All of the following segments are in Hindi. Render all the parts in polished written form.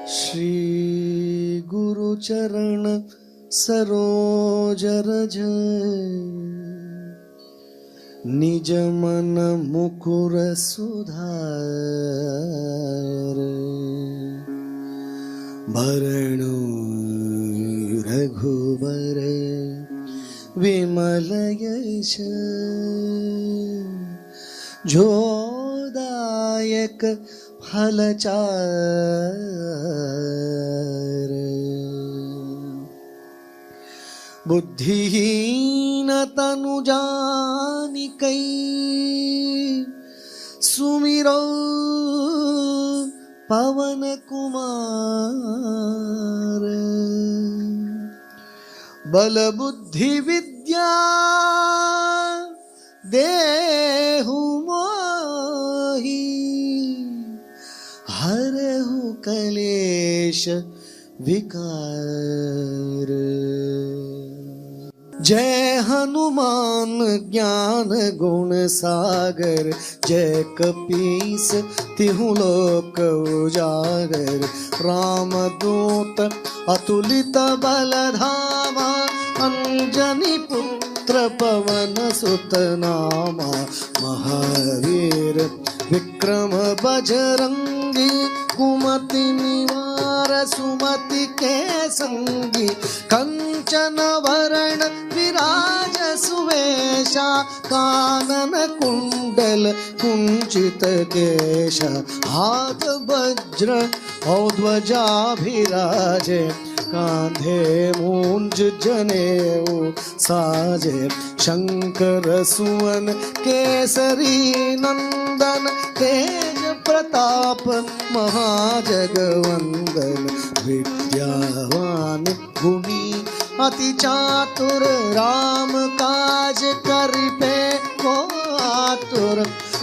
श्री गुरु चरण सरोज रज निज मन मुकुर सुधार भरणु रघुबर विमल यश जोदायक फलचार बुद्धिहीन तनु जानिकै सुमिरो पवन कुमार बल बुद्धि विद्या देहु मोहि हरहु कलेश विकार। जय हनुमान ज्ञान गुण सागर जय कपीस तिहु लोक उजागर रामदूत अतुलित बलधामा अंजनी पुत्र पवन सुत नामा महावीर विक्रम बजरंगी कुमति निवार सुमति के संगी कंचन वरण विराज सुवेशा कानन कुंडल कुंचित केशा हाथ वज्र और ध्वजा विराजे कांधे मूंज जनेऊ साजे शंकर सुवन केसरी नंदन तेज प्रताप महाजगवंदन विद्यावान गुणी अति चातुर राम काज करिबे को आतुर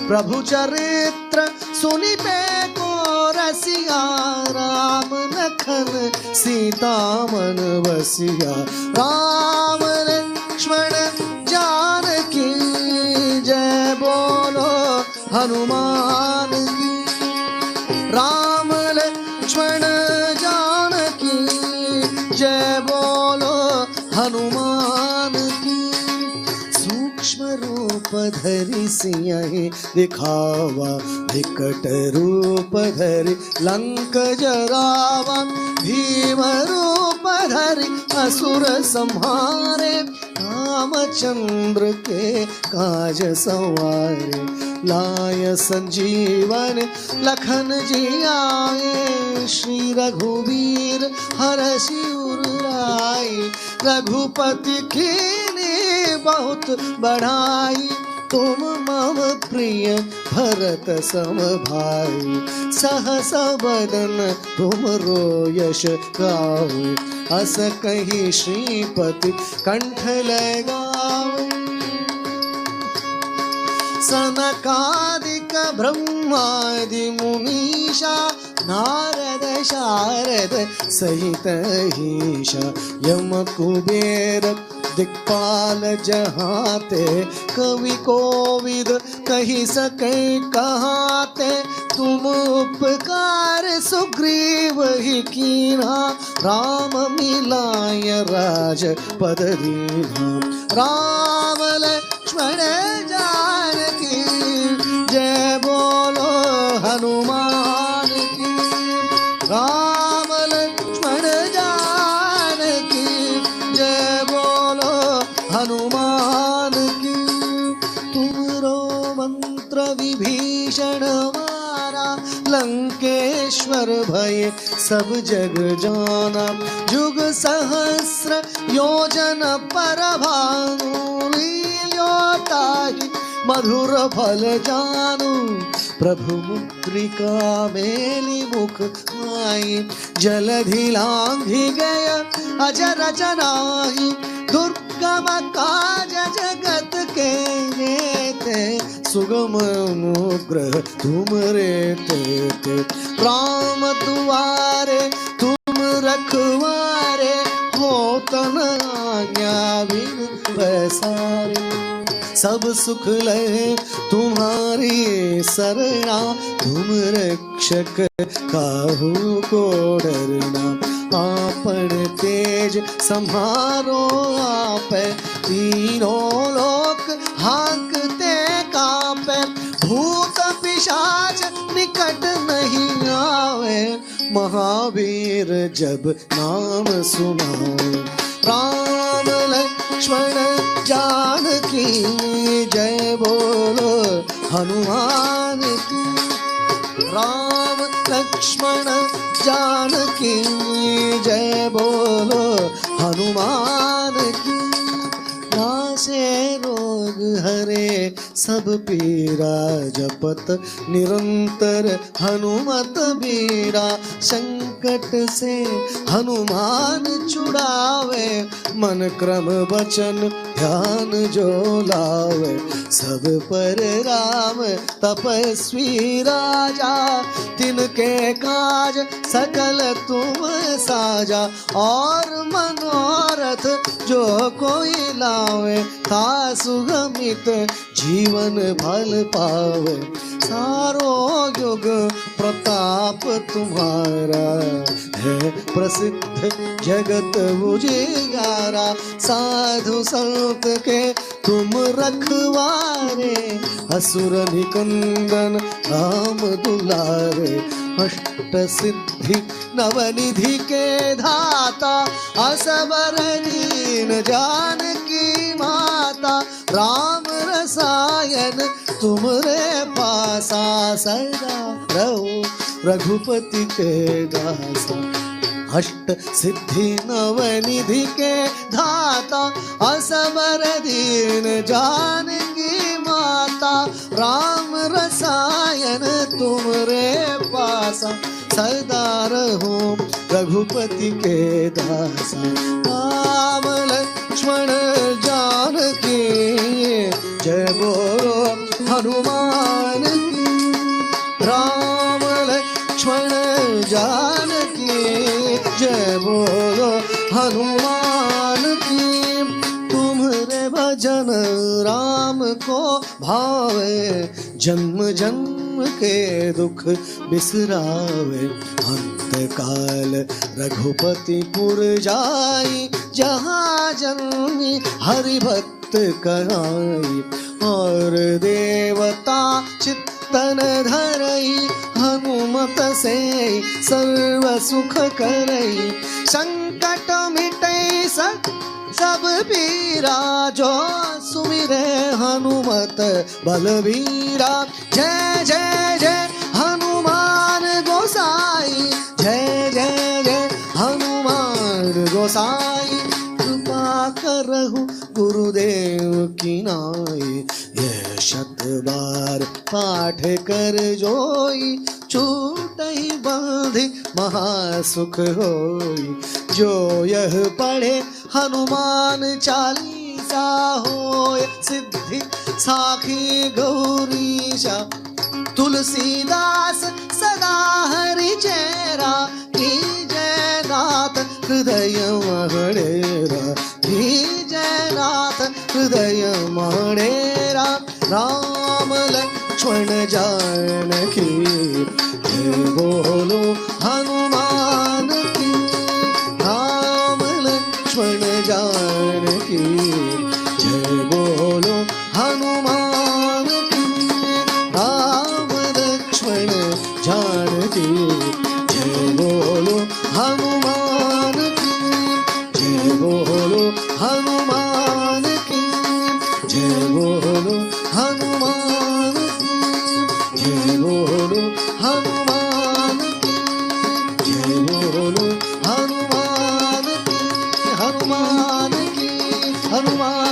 प्रभु चरित्र सुनिबे को रसिया राम लखन सीता मन बसिया राम लक्ष्मण जानकी जय बोलो हनुमान की राम लक्ष्मण जानकी जय बोलो हनुमान की सूक्ष्म रूप धरि सिंह दिखावा विकट रूप धरि लंक जरावा भीम रूप धरि असुर संहारे रामचंद्र के काज सवारे लाय संजीवन लखन जी आए श्री रघुवीर हरषि उर लाए रघुपति कीन्ही बहुत बढ़ाई तुम मम प्रिय भरत सम भाई सहस बदन तुम यश गाओ अस कही श्रीपति कंठ लगाओ सनकादिक ब्रह्मादि मुनीषा नारद शारद सहित ईशा यम कुबेर दिक्पाल जहाते कवि कोविद कही सके कहाते तुम उपकार सुग्रीव ही कीन्हा राम मिलाय राज पद दीन्हा राम लक्ष्मण जानकी जय बोलो हनुमान की राम लक्ष्मण जानकी जय बोलो हनुमान की तुमरो मंत्र विभीषण मारा लंकेश्वर भय सब जग जाना जुग सहस्र योजन पर भानु लील्योताहि मधुर फल जानू प्रभु मुद्रिका मेली मुख माई जलधि लांघि गय अजर जनाहि दुर्गम काज जगत के नेते सुगम अनुग्रह तुम रे ते राम दुआरे तुम रखवारे हो तन आज्ञा बिन पैसारे सब सुख लहे तुम्हारी शरणा, तुम रक्षक काहू को डरना। आपन तेज संहारो आप, तीनों लोक हाँकते कांपे। भूत पिशाच निकट नहीं आवे, महावीर जब नाम सुनावे। राम लक्ष्मण जानकी जय बोलो हनुमान की। राम लक्ष्मण जानकी जय बोलो हनुमान की। नासे रोग हरे सब पीरा, जपत निरंतर हनुमत बीरा। संकट से हनुमान छुड़ावे, मन क्रम वचन ध्यान जो लावे। सब पर राम तपस्वी राजा, तिनके काज सकल तुम साजा। और मनोरथ जो कोई लावे, ता सुगमित जीवन फल पावे। सारो युग प्रताप तुम्हारा, है प्रसिद्ध जगत उजियारा। साधु संत के तुम रखवारे, असुर निकंदन राम दुलारे। अष्ट सिद्धि नवनिधि के धाता, असबर दीन जानकी माता। राम रसायन तुमरे पासा, सदा रहो रघुपति के दासा। अष्ट सिद्धि नवनिधि के धाता, असबर दीन जानकी माता। राम रसायन तुमरे पासा, सदा रहो रघुपति के दासा। राम लक्ष्मण जानकी जय बोलो हनुमान की। राम लक्ष्मण जानकी जय बोलो हनुमान की। तुम्हारे भजन राम को भावे, जन्म जन्म के दुख बिसरावे। अंत काल रघुपति पुर जाई, जहाँ जन्मी हरि भक्त कहाई। और देवता चित्तन धरई, हनुमत से सर्व सुख करई। संकट मिटई सब पीरा, जो सुमिरे हनुमत बलवीरा। जय जय जय हनुमान गोसाई, जय जय जय हनुमान गोसाई। कृपा करहु गुरुदेव की नाई, यह शत बार पाठ कर जोई। छूटहि बंधि महासुख होई, जो यह पढ़े हनुमान चालीसा। होय सिद्धि साखी गौरीशा, तुलसीदास सदा हरि चेरा। की जय नाथ हृदय मणेरा, की जय नाथ हृदय मणेरा। राम लक्ष्मण जानकी जय बोलो हनुमान की। राम लक्ष्मण जानकी जय बोलो हनुमान की। राम लक्ष्मण जानकी जय बोलो हनुमान की। जय बोलो हनुमान की, जय बोलो हनुमान की। जय बोलो हनुमान की, जय बोलो हनुमान की। हनुमान की हनुमान